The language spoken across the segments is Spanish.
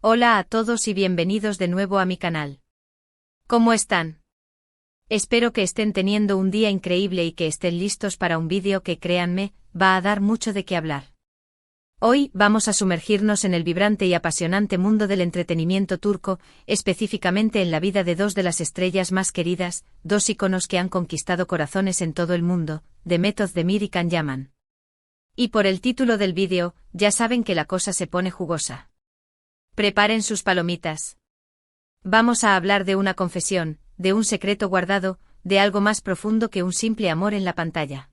Hola a todos y bienvenidos de nuevo a mi canal. ¿Cómo están? Espero que estén teniendo un día increíble y que estén listos para un vídeo que, créanme, va a dar mucho de qué hablar. Hoy vamos a sumergirnos en el vibrante y apasionante mundo del entretenimiento turco, específicamente en la vida de dos de las estrellas más queridas, dos íconos que han conquistado corazones en todo el mundo, Demet Özdemir y Can Yaman. Y por el título del vídeo, ya saben que la cosa se pone jugosa. Preparen sus palomitas. Vamos a hablar de una confesión, de un secreto guardado, de algo más profundo que un simple amor en la pantalla.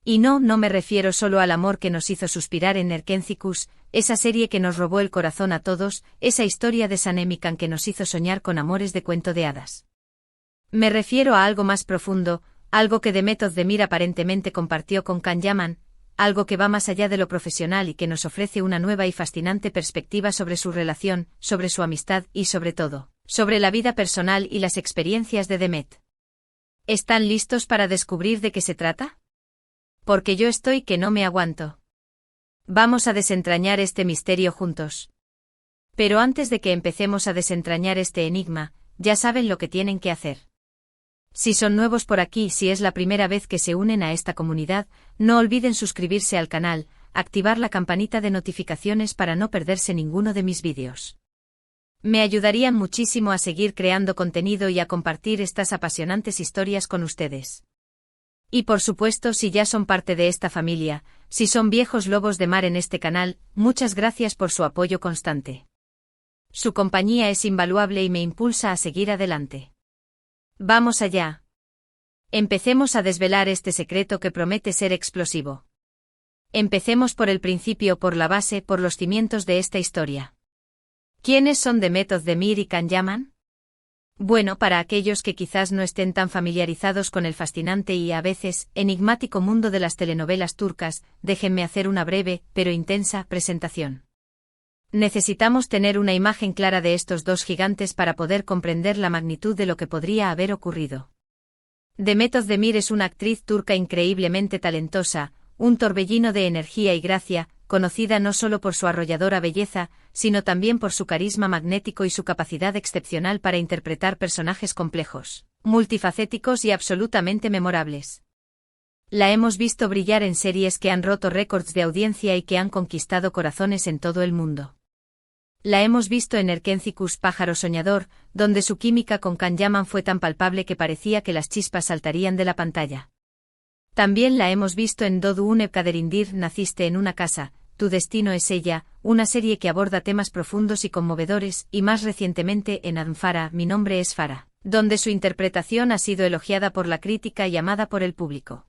Y no me refiero solo al amor que nos hizo suspirar en Erkenci Kuş, esa serie que nos robó el corazón a todos, esa historia de Sanemikan que nos hizo soñar con amores de cuento de hadas. Me refiero a algo más profundo, algo que Demet Özdemir aparentemente compartió con Can Yaman, algo que va más allá de lo profesional y que nos ofrece una nueva y fascinante perspectiva sobre su relación, sobre su amistad y sobre todo, sobre la vida personal y las experiencias de Demet. ¿Están listos para descubrir de qué se trata? Porque yo estoy que no me aguanto. Vamos a desentrañar este misterio juntos. Pero antes de que empecemos a desentrañar este enigma, ya saben lo que tienen que hacer. Si son nuevos por aquí, si es la primera vez que se unen a esta comunidad, no olviden suscribirse al canal, activar la campanita de notificaciones para no perderse ninguno de mis vídeos. Me ayudarían muchísimo a seguir creando contenido y a compartir estas apasionantes historias con ustedes. Y por supuesto, si ya son parte de esta familia, si son viejos lobos de mar en este canal, muchas gracias por su apoyo constante. Su compañía es invaluable y me impulsa a seguir adelante. Vamos allá. Empecemos a desvelar este secreto que promete ser explosivo. Empecemos por el principio, por la base, por los cimientos de esta historia. ¿Quiénes son Demet Özdemir y Can Yaman? Bueno, para aquellos que quizás no estén tan familiarizados con el fascinante y a veces enigmático mundo de las telenovelas turcas, déjenme hacer una breve, pero intensa, presentación. Necesitamos tener una imagen clara de estos dos gigantes para poder comprender la magnitud de lo que podría haber ocurrido. Demet Özdemir es una actriz turca increíblemente talentosa, un torbellino de energía y gracia, conocida no solo por su arrolladora belleza, sino también por su carisma magnético y su capacidad excepcional para interpretar personajes complejos, multifacéticos y absolutamente memorables. La hemos visto brillar en series que han roto récords de audiencia y que han conquistado corazones en todo el mundo. La hemos visto en Erkenci Kuş, Pájaro Soñador, donde su química con Can Yaman fue tan palpable que parecía que las chispas saltarían de la pantalla. También la hemos visto en Doğduğun Evderindir, Naciste en una casa, Tu destino es ella, una serie que aborda temas profundos y conmovedores, y más recientemente en Farah, Mi nombre es Farah, donde su interpretación ha sido elogiada por la crítica y amada por el público.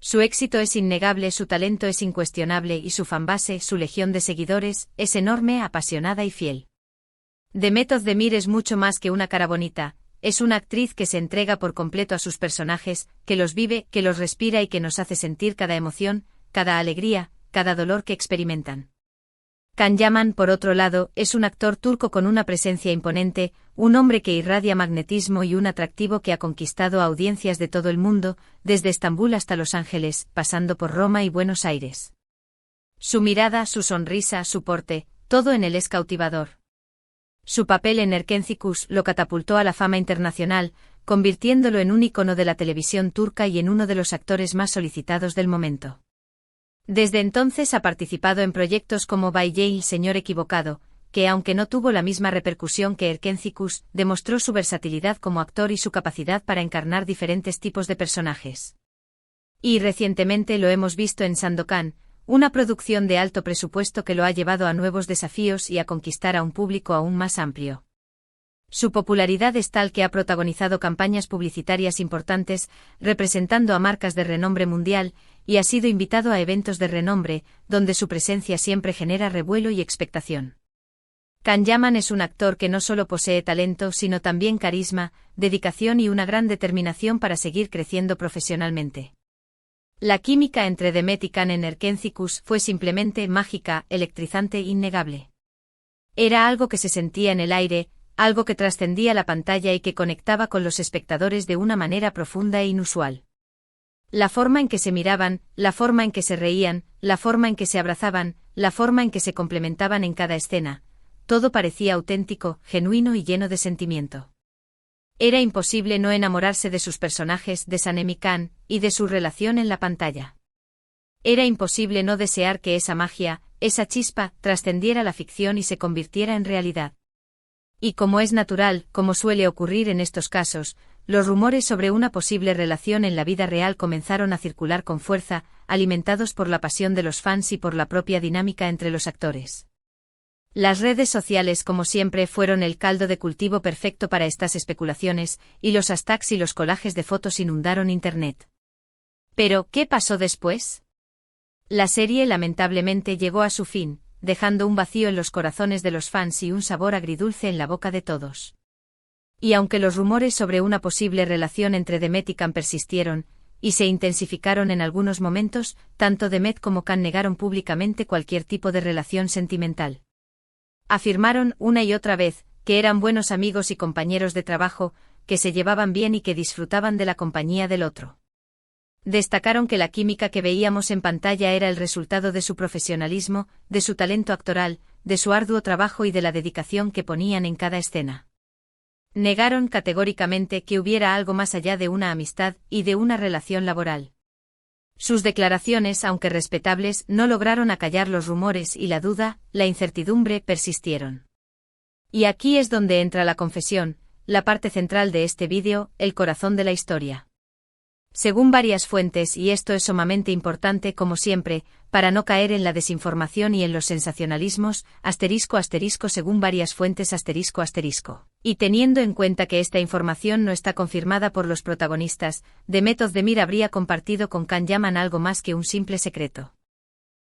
Su éxito es innegable, su talento es incuestionable y su fanbase, su legión de seguidores, es enorme, apasionada y fiel. Demet Özdemir es mucho más que una cara bonita, es una actriz que se entrega por completo a sus personajes, que los vive, que los respira y que nos hace sentir cada emoción, cada alegría, cada dolor que experimentan. Can Yaman, por otro lado, es un actor turco con una presencia imponente, un hombre que irradia magnetismo y un atractivo que ha conquistado a audiencias de todo el mundo, desde Estambul hasta Los Ángeles, pasando por Roma y Buenos Aires. Su mirada, su sonrisa, su porte, todo en él es cautivador. Su papel en Erkenci Kuş lo catapultó a la fama internacional, convirtiéndolo en un ícono de la televisión turca y en uno de los actores más solicitados del momento. Desde entonces ha participado en proyectos como Bay J, El Señor Equivocado, que aunque no tuvo la misma repercusión que Erkenci Kuş, demostró su versatilidad como actor y su capacidad para encarnar diferentes tipos de personajes. Y recientemente lo hemos visto en Sandokan, una producción de alto presupuesto que lo ha llevado a nuevos desafíos y a conquistar a un público aún más amplio. Su popularidad es tal que ha protagonizado campañas publicitarias importantes, representando a marcas de renombre mundial, y ha sido invitado a eventos de renombre, donde su presencia siempre genera revuelo y expectación. Can Yaman es un actor que no solo posee talento sino también carisma, dedicación y una gran determinación para seguir creciendo profesionalmente. La química entre Demet y Can en Erkenci Kuş fue simplemente mágica, electrizante e innegable. Era algo que se sentía en el aire, algo que trascendía la pantalla y que conectaba con los espectadores de una manera profunda e inusual. La forma en que se miraban, la forma en que se reían, la forma en que se abrazaban, la forma en que se complementaban en cada escena, todo parecía auténtico, genuino y lleno de sentimiento. Era imposible no enamorarse de sus personajes, de Sanemi Khan, y de su relación en la pantalla. Era imposible no desear que esa magia, esa chispa, trascendiera la ficción y se convirtiera en realidad. Y como es natural, como suele ocurrir en estos casos, los rumores sobre una posible relación en la vida real comenzaron a circular con fuerza, alimentados por la pasión de los fans y por la propia dinámica entre los actores. Las redes sociales, como siempre, fueron el caldo de cultivo perfecto para estas especulaciones, y los hashtags y los collages de fotos inundaron Internet. Pero, ¿qué pasó después? La serie lamentablemente llegó a su fin, dejando un vacío en los corazones de los fans y un sabor agridulce en la boca de todos. Y aunque los rumores sobre una posible relación entre Demet y Khan persistieron, y se intensificaron en algunos momentos, tanto Demet como Khan negaron públicamente cualquier tipo de relación sentimental. Afirmaron una y otra vez que eran buenos amigos y compañeros de trabajo, que se llevaban bien y que disfrutaban de la compañía del otro. Destacaron que la química que veíamos en pantalla era el resultado de su profesionalismo, de su talento actoral, de su arduo trabajo y de la dedicación que ponían en cada escena. Negaron categóricamente que hubiera algo más allá de una amistad y de una relación laboral. Sus declaraciones, aunque respetables, no lograron acallar los rumores y la duda, la incertidumbre persistieron. Y aquí es donde entra la confesión, la parte central de este vídeo, el corazón de la historia. Según varias fuentes, y esto es sumamente importante como siempre, para no caer en la desinformación y en los sensacionalismos, según varias fuentes ***, y teniendo en cuenta que esta información no está confirmada por los protagonistas, Demet Özdemir habría compartido con Can Yaman algo más que un simple secreto.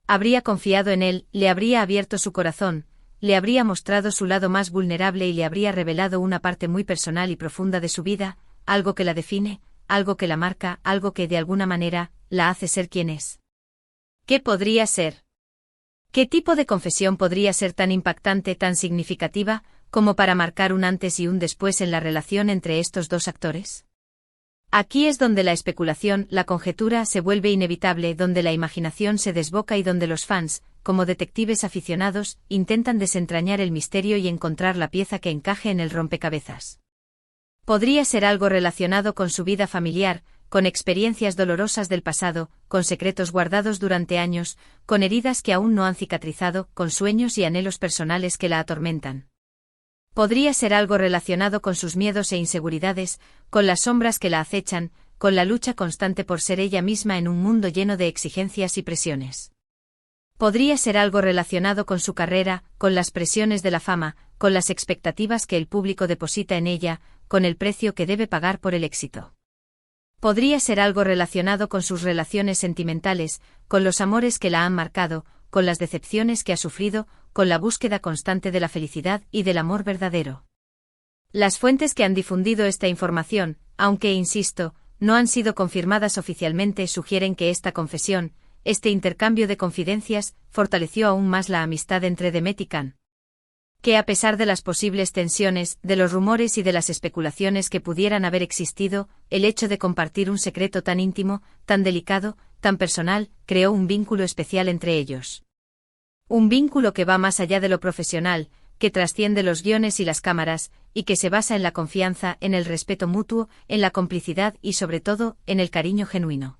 Habría confiado en él, le habría abierto su corazón, le habría mostrado su lado más vulnerable y le habría revelado una parte muy personal y profunda de su vida, algo que la define, algo que la marca, algo que de alguna manera la hace ser quien es. ¿Qué podría ser? ¿Qué tipo de confesión podría ser tan impactante, tan significativa, como para marcar un antes y un después en la relación entre estos dos actores? Aquí es donde la especulación, la conjetura se vuelve inevitable, donde la imaginación se desboca y donde los fans, como detectives aficionados, intentan desentrañar el misterio y encontrar la pieza que encaje en el rompecabezas. Podría ser algo relacionado con su vida familiar, con experiencias dolorosas del pasado, con secretos guardados durante años, con heridas que aún no han cicatrizado, con sueños y anhelos personales que la atormentan. Podría ser algo relacionado con sus miedos e inseguridades, con las sombras que la acechan, con la lucha constante por ser ella misma en un mundo lleno de exigencias y presiones. Podría ser algo relacionado con su carrera, con las presiones de la fama, con las expectativas que el público deposita en ella, con el precio que debe pagar por el éxito. Podría ser algo relacionado con sus relaciones sentimentales, con los amores que la han marcado, con las decepciones que ha sufrido, con la búsqueda constante de la felicidad y del amor verdadero. Las fuentes que han difundido esta información, aunque, insisto, no han sido confirmadas oficialmente, sugieren que esta confesión, este intercambio de confidencias, fortaleció aún más la amistad entre Demet y Khan. Que a pesar de las posibles tensiones, de los rumores y de las especulaciones que pudieran haber existido, el hecho de compartir un secreto tan íntimo, tan delicado, tan personal, creó un vínculo especial entre ellos. Un vínculo que va más allá de lo profesional, que trasciende los guiones y las cámaras, y que se basa en la confianza, en el respeto mutuo, en la complicidad y sobre todo, en el cariño genuino.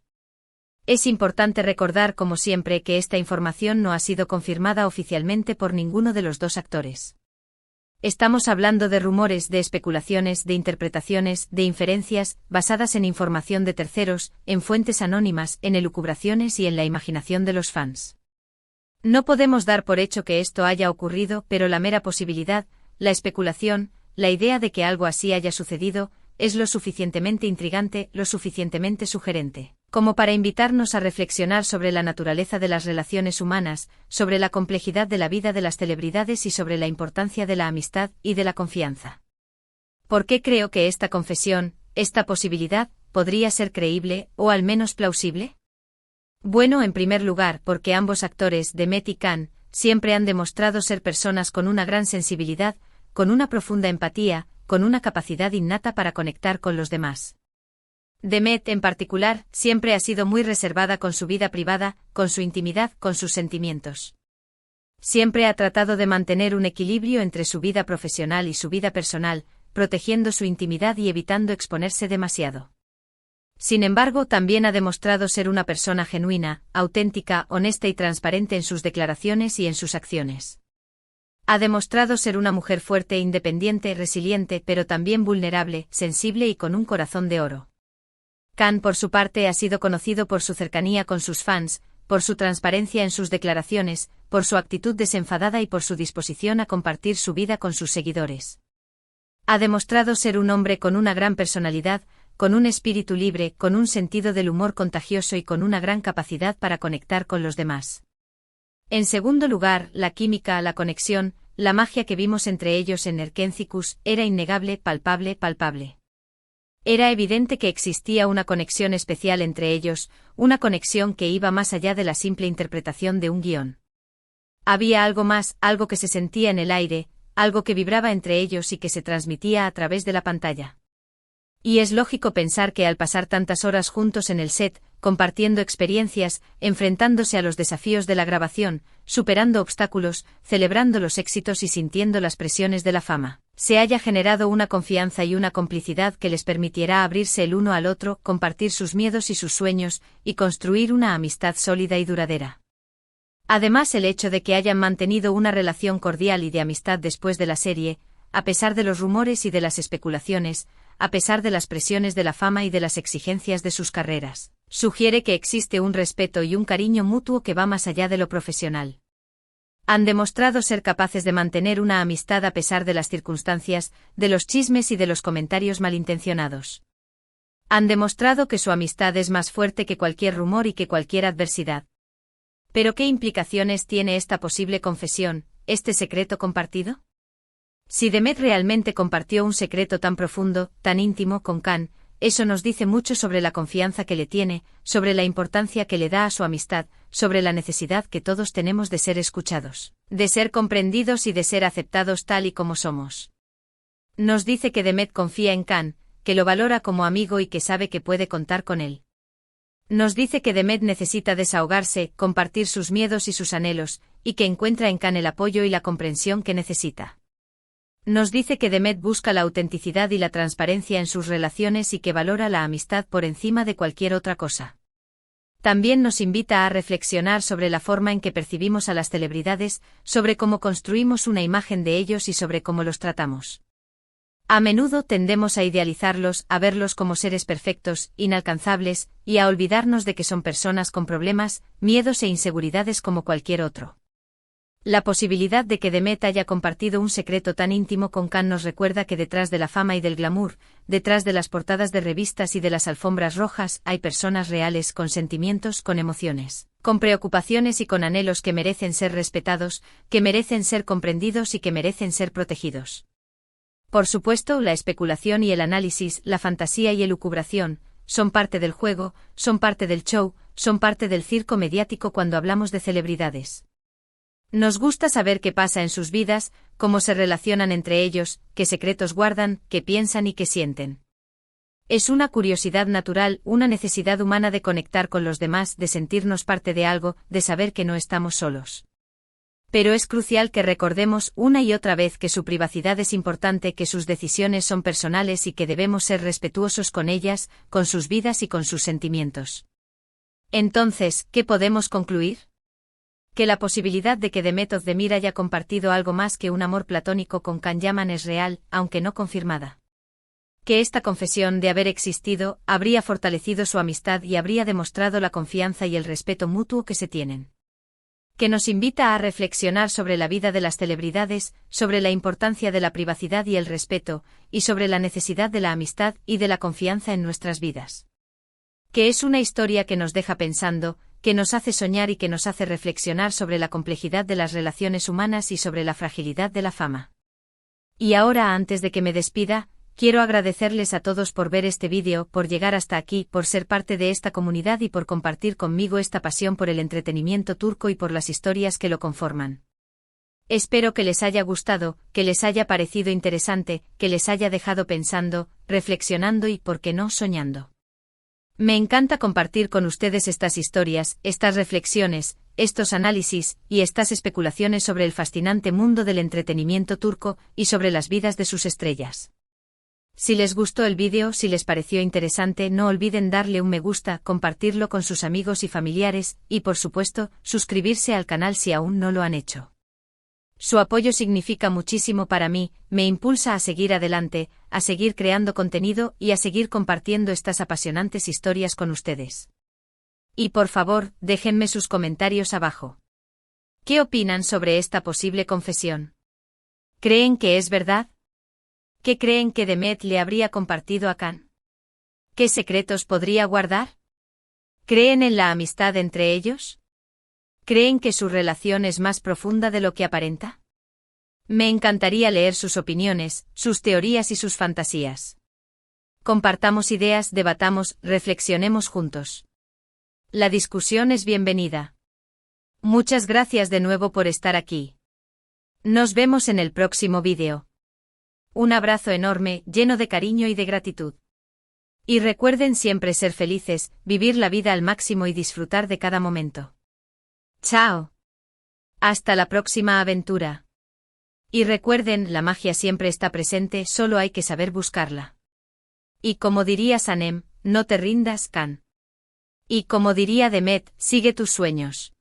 Es importante recordar, como siempre, que esta información no ha sido confirmada oficialmente por ninguno de los dos actores. Estamos hablando de rumores, de especulaciones, de interpretaciones, de inferencias, basadas en información de terceros, en fuentes anónimas, en elucubraciones y en la imaginación de los fans. No podemos dar por hecho que esto haya ocurrido, pero la mera posibilidad, la especulación, la idea de que algo así haya sucedido, es lo suficientemente intrigante, lo suficientemente sugerente, como para invitarnos a reflexionar sobre la naturaleza de las relaciones humanas, sobre la complejidad de la vida de las celebridades y sobre la importancia de la amistad y de la confianza. ¿Por qué creo que esta confesión, esta posibilidad, podría ser creíble, o al menos plausible? Bueno, en primer lugar, porque ambos actores, Demet y Khan, siempre han demostrado ser personas con una gran sensibilidad, con una profunda empatía, con una capacidad innata para conectar con los demás. Demet, en particular, siempre ha sido muy reservada con su vida privada, con su intimidad, con sus sentimientos. Siempre ha tratado de mantener un equilibrio entre su vida profesional y su vida personal, protegiendo su intimidad y evitando exponerse demasiado. Sin embargo, también ha demostrado ser una persona genuina, auténtica, honesta y transparente en sus declaraciones y en sus acciones. Ha demostrado ser una mujer fuerte, independiente, resiliente, pero también vulnerable, sensible y con un corazón de oro. Khan, por su parte, ha sido conocido por su cercanía con sus fans, por su transparencia en sus declaraciones, por su actitud desenfadada y por su disposición a compartir su vida con sus seguidores. Ha demostrado ser un hombre con una gran personalidad, con un espíritu libre, con un sentido del humor contagioso y con una gran capacidad para conectar con los demás. En segundo lugar, la química, la conexión, la magia que vimos entre ellos en Erkencicus era innegable, palpable. Era evidente que existía una conexión especial entre ellos, una conexión que iba más allá de la simple interpretación de un guión. Había algo más, algo que se sentía en el aire, algo que vibraba entre ellos y que se transmitía a través de la pantalla. Y es lógico pensar que al pasar tantas horas juntos en el set, compartiendo experiencias, enfrentándose a los desafíos de la grabación, superando obstáculos, celebrando los éxitos y sintiendo las presiones de la fama, se haya generado una confianza y una complicidad que les permitiera abrirse el uno al otro, compartir sus miedos y sus sueños, y construir una amistad sólida y duradera. Además, el hecho de que hayan mantenido una relación cordial y de amistad después de la serie, a pesar de los rumores y de las especulaciones, a pesar de las presiones de la fama y de las exigencias de sus carreras, sugiere que existe un respeto y un cariño mutuo que va más allá de lo profesional. Han demostrado ser capaces de mantener una amistad a pesar de las circunstancias, de los chismes y de los comentarios malintencionados. Han demostrado que su amistad es más fuerte que cualquier rumor y que cualquier adversidad. ¿Pero qué implicaciones tiene esta posible confesión, este secreto compartido? Si Demet realmente compartió un secreto tan profundo, tan íntimo con Khan, eso nos dice mucho sobre la confianza que le tiene, sobre la importancia que le da a su amistad, sobre la necesidad que todos tenemos de ser escuchados, de ser comprendidos y de ser aceptados tal y como somos. Nos dice que Demet confía en Khan, que lo valora como amigo y que sabe que puede contar con él. Nos dice que Demet necesita desahogarse, compartir sus miedos y sus anhelos, y que encuentra en Khan el apoyo y la comprensión que necesita. Nos dice que Demet busca la autenticidad y la transparencia en sus relaciones y que valora la amistad por encima de cualquier otra cosa. También nos invita a reflexionar sobre la forma en que percibimos a las celebridades, sobre cómo construimos una imagen de ellos y sobre cómo los tratamos. A menudo tendemos a idealizarlos, a verlos como seres perfectos, inalcanzables, y a olvidarnos de que son personas con problemas, miedos e inseguridades como cualquier otro. La posibilidad de que Demet haya compartido un secreto tan íntimo con Khan nos recuerda que detrás de la fama y del glamour, detrás de las portadas de revistas y de las alfombras rojas, hay personas reales con sentimientos, con emociones, con preocupaciones y con anhelos que merecen ser respetados, que merecen ser comprendidos y que merecen ser protegidos. Por supuesto, la especulación y el análisis, la fantasía y elucubración, son parte del juego, son parte del show, son parte del circo mediático cuando hablamos de celebridades. Nos gusta saber qué pasa en sus vidas, cómo se relacionan entre ellos, qué secretos guardan, qué piensan y qué sienten. Es una curiosidad natural, una necesidad humana de conectar con los demás, de sentirnos parte de algo, de saber que no estamos solos. Pero es crucial que recordemos una y otra vez que su privacidad es importante, que sus decisiones son personales y que debemos ser respetuosos con ellas, con sus vidas y con sus sentimientos. Entonces, ¿qué podemos concluir? Que la posibilidad de que Demet Özdemir haya compartido algo más que un amor platónico con Can Yaman es real, aunque no confirmada. Que esta confesión de haber existido habría fortalecido su amistad y habría demostrado la confianza y el respeto mutuo que se tienen. Que nos invita a reflexionar sobre la vida de las celebridades, sobre la importancia de la privacidad y el respeto, y sobre la necesidad de la amistad y de la confianza en nuestras vidas. Que es una historia que nos deja pensando, que nos hace soñar y que nos hace reflexionar sobre la complejidad de las relaciones humanas y sobre la fragilidad de la fama. Y ahora, antes de que me despida, quiero agradecerles a todos por ver este vídeo, por llegar hasta aquí, por ser parte de esta comunidad y por compartir conmigo esta pasión por el entretenimiento turco y por las historias que lo conforman. Espero que les haya gustado, que les haya parecido interesante, que les haya dejado pensando, reflexionando y, por qué no, soñando. Me encanta compartir con ustedes estas historias, estas reflexiones, estos análisis y estas especulaciones sobre el fascinante mundo del entretenimiento turco y sobre las vidas de sus estrellas. Si les gustó el vídeo, si les pareció interesante, no olviden darle un me gusta, compartirlo con sus amigos y familiares, y por supuesto, suscribirse al canal si aún no lo han hecho. Su apoyo significa muchísimo para mí, me impulsa a seguir adelante, a seguir creando contenido y a seguir compartiendo estas apasionantes historias con ustedes. Y por favor, déjenme sus comentarios abajo. ¿Qué opinan sobre esta posible confesión? ¿Creen que es verdad? ¿Qué creen que Demet le habría compartido a Can? ¿Qué secretos podría guardar? ¿Creen en la amistad entre ellos? ¿Creen que su relación es más profunda de lo que aparenta? Me encantaría leer sus opiniones, sus teorías y sus fantasías. Compartamos ideas, debatamos, reflexionemos juntos. La discusión es bienvenida. Muchas gracias de nuevo por estar aquí. Nos vemos en el próximo vídeo. Un abrazo enorme, lleno de cariño y de gratitud. Y recuerden siempre ser felices, vivir la vida al máximo y disfrutar de cada momento. ¡Chao! Hasta la próxima aventura. Y recuerden, la magia siempre está presente, solo hay que saber buscarla. Y como diría Sanem, no te rindas, Can. Y como diría Demet, sigue tus sueños.